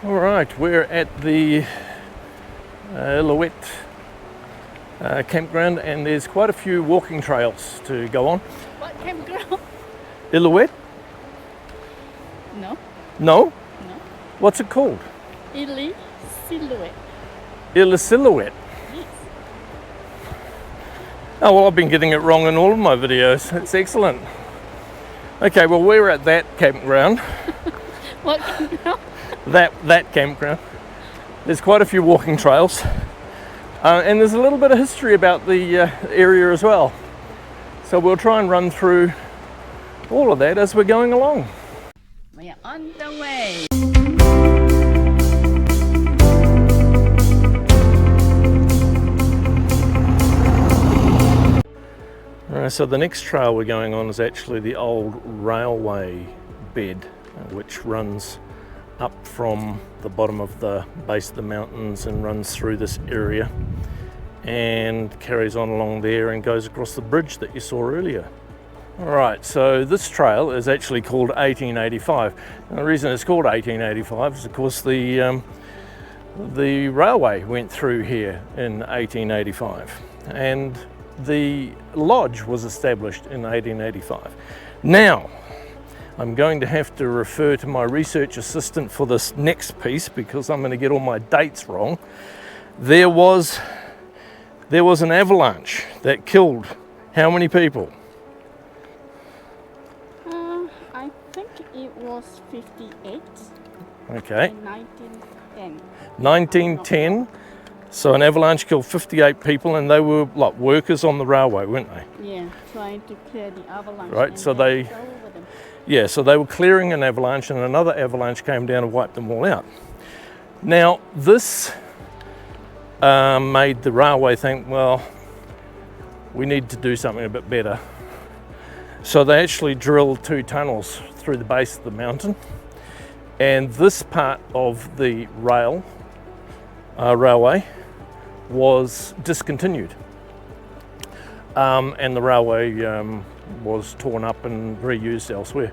All right, we're at the Illecillewaet Campground, and there's quite a few walking trails to go on. What campground? Illecillewaet? No. No? No. What's it called? Illecillewaet. Illecillewaet. Yes. Oh, well, I've been getting it wrong in all of my videos. It's excellent. Okay, well, we're at that campground. What campground? That campground. There's quite a few walking trails. And there's a little bit of history about the area as well. So we'll try and run through all of that as we're going along. We are on the way. Alright, so the next trail we're going on is actually the old railway bed, which runs up from the bottom of the base of the mountains and runs through this area and carries on along there and goes across the bridge that you saw earlier. Alright, so this trail is actually called 1885. And the reason it's called 1885 is of course the railway went through here in 1885 and the lodge was established in 1885. Now, I'm going to have to refer to my research assistant for this next piece because I'm going to get all my dates wrong. There was an avalanche that killed how many people? I think it was 58 Okay. in 1910. 1910. So an avalanche killed 58 people, and they were like workers on the railway, weren't they? Yeah, trying to clear the avalanche. Right, and so then they- go over them. Yeah, so they were clearing an avalanche and another avalanche came down and wiped them all out. Now, this made the railway think, well, we need to do something a bit better. So they actually drilled 2 tunnels through the base of the mountain, and this part of the railway was discontinued. And the railway was torn up and reused elsewhere.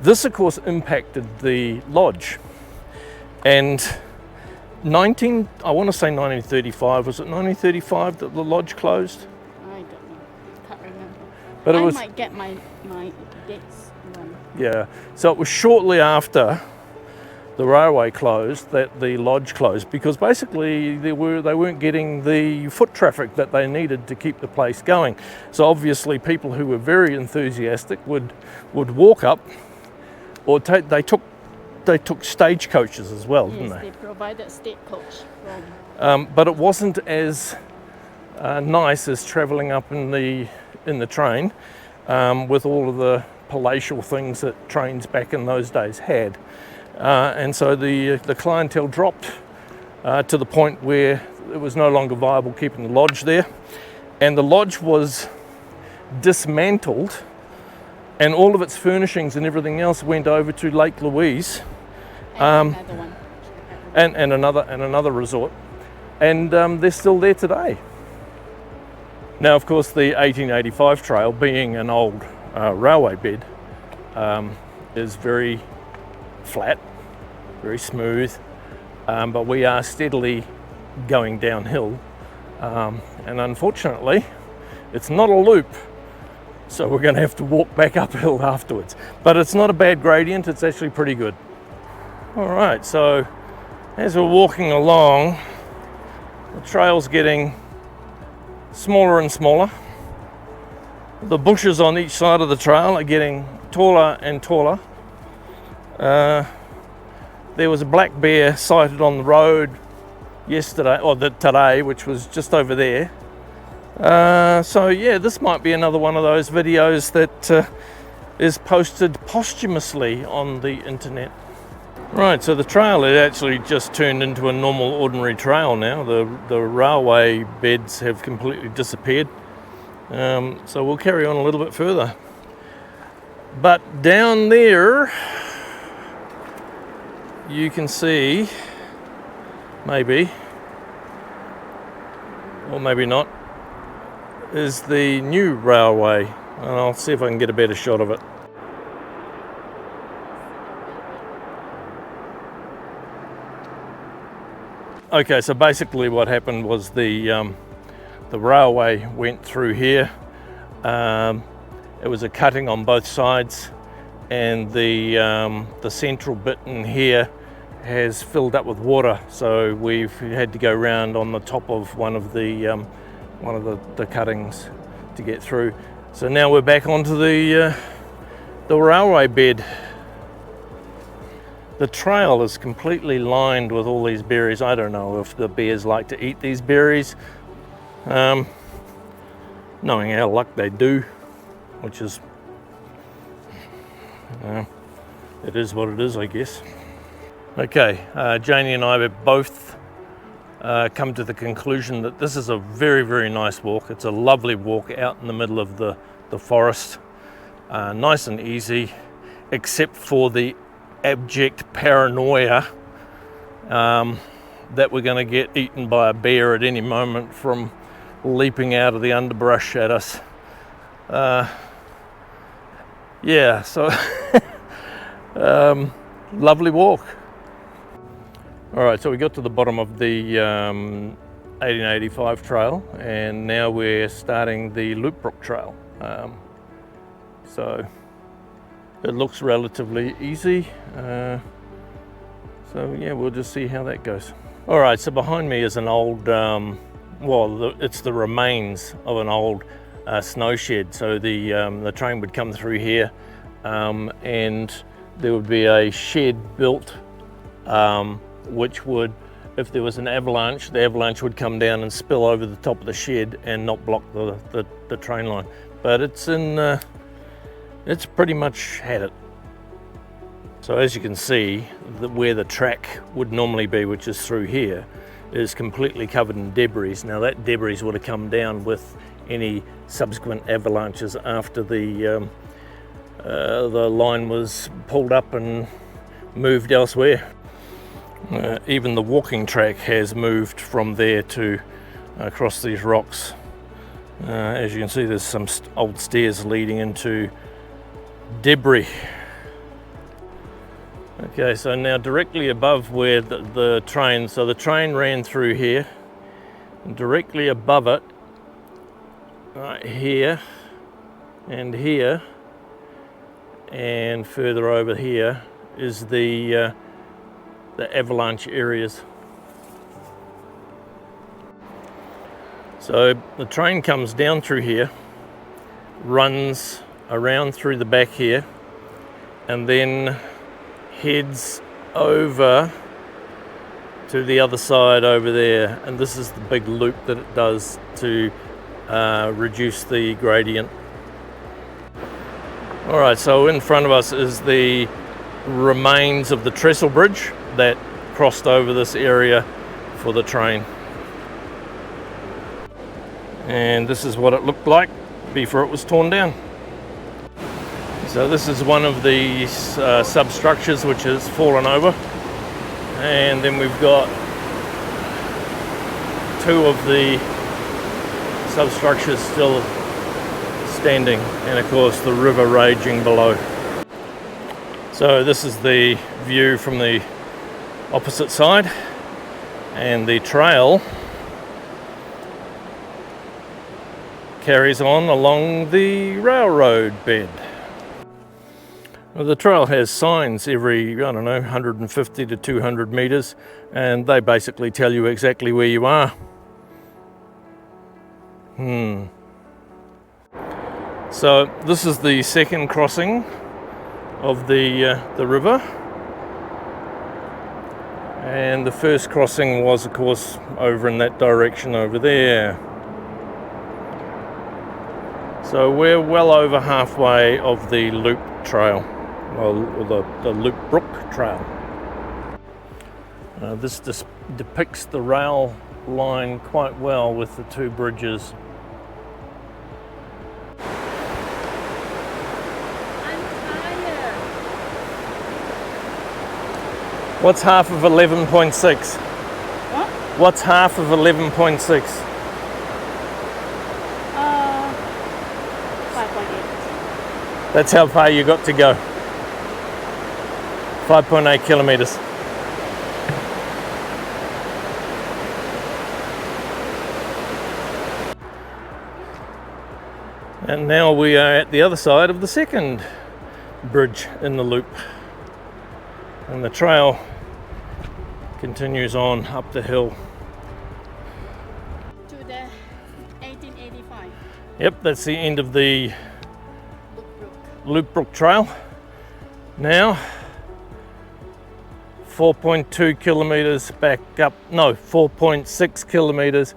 This, of course, impacted the lodge. And I want to say 1935, was it 1935 that the lodge closed? I don't know. Can't remember. But it I was, might get my dates wrong. yeah. So it was shortly after the railway closed that the lodge closed because basically they weren't getting the foot traffic that they needed to keep the place going. So obviously people who were very enthusiastic would walk up, or they took stagecoaches as well, didn't Yes, they? they provided stagecoach from. But it wasn't as nice as travelling up in the train with all of the palatial things that trains back in those days had. And so the clientele dropped to the point where it was no longer viable keeping the lodge there. And the lodge was dismantled and all of its furnishings and everything else went over to Lake Louise And another one. and another resort. And they're still there today. Now, of course, the 1885 trail, being an old railway bed, is very flat, very smooth, but we are steadily going downhill, and unfortunately it's not a loop, so we're going to have to walk back uphill afterwards, but it's not a bad gradient, it's actually pretty good. All right, so as we're walking along, the trail's getting smaller and smaller. The bushes on each side of the trail are getting taller and taller. There was a black bear sighted on the road yesterday, or today, which was just over there. So yeah, this might be another one of those videos that is posted posthumously on the internet. Right, so the trail had actually just turned into a normal ordinary trail now. The railway beds have completely disappeared. So we'll carry on a little bit further. But down there, you can see, maybe, or maybe not, is the new railway. And I'll see if I can get a better shot of it. Okay, so basically what happened was the railway went through here. It was a cutting on both sides, and the central bit in here has filled up with water, so we've had to go round on the top of one of the cuttings to get through. So now we're back onto the railway bed. The trail is completely lined with all these berries. I don't know if the bears like to eat these berries. Knowing our luck, they do, which is, it is what it is, I guess. Okay, Jaynee and I have both come to the conclusion that this is a very, very nice walk. It's a lovely walk out in the middle of the forest. Nice and easy, except for the abject paranoia that we're going to get eaten by a bear at any moment from leaping out of the underbrush at us. Yeah, so lovely walk. All right, so we got to the bottom of the 1885 trail, and now we're starting the Loop Brook Trail. So it looks relatively easy. So yeah, we'll just see how that goes. All right, so behind me is an old, it's the remains of an old snow shed. So the train would come through here, and there would be a shed built, which would, if there was an avalanche, the avalanche would come down and spill over the top of the shed and not block the train line. But it's it's pretty much had it. So as you can see, where the track would normally be, which is through here, is completely covered in debris. Now that debris would have come down with any subsequent avalanches after the line was pulled up and moved elsewhere. Even the walking track has moved from there to across these rocks. As you can see, there's some old stairs leading into debris. Okay, so now directly above where the train, so the train ran through here, and directly above it, right here, and here, and further over here, is the avalanche areas. So the train comes down through here, runs around through the back here, and then heads over to the other side over there, and this is the big loop that it does to reduce the gradient. All right, so in front of us is the remains of the trestle bridge that crossed over this area for the train. And this is what it looked like before it was torn down. So this is one of the substructures which has fallen over, and then we've got two of the substructures still standing, and of course the river raging below. So this is the view from the opposite side, and the trail carries on along the railroad bed. Well, the trail has signs every, I don't know, 150 to 200 meters, and they basically tell you exactly where you are. So this is the second crossing of the river, and the first crossing was, of course, over in that direction over there. So we're well over halfway of the Loop Trail, or the Loop Brook Trail. This depicts the rail line quite well with the two bridges. What's half of 11.6? What? What's half of 11.6? 5.8. That's how far you got to go. 5.8 kilometers. And now we are at the other side of the second bridge in the loop. And the trail continues on up the hill. To the 1885 Yep, that's the end of the Loop Brook. Loop Brook Trail. Now 4.2 kilometers back up, no, 4.6 kilometers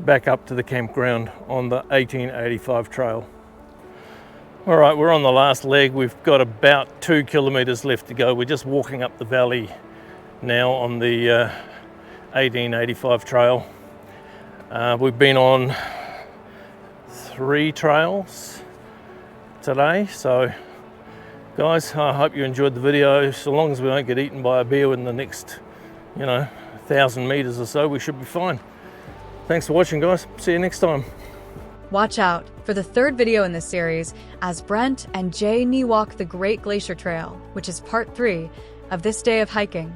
back up to the campground on the 1885 trail. All right, we're on the last leg. We've got about 2 kilometers left to go. We're just walking up the valley now on the 1885 trail. We've been on 3 trails today, so guys, I hope you enjoyed the video. So long as we don't get eaten by a bear in the next, 1,000 meters or so, we should be fine. Thanks for watching, guys. See you next time. Watch out for the 3rd video in this series as Brent and Jaynee walk the Great Glacier Trail, which is part 3 of this day of hiking.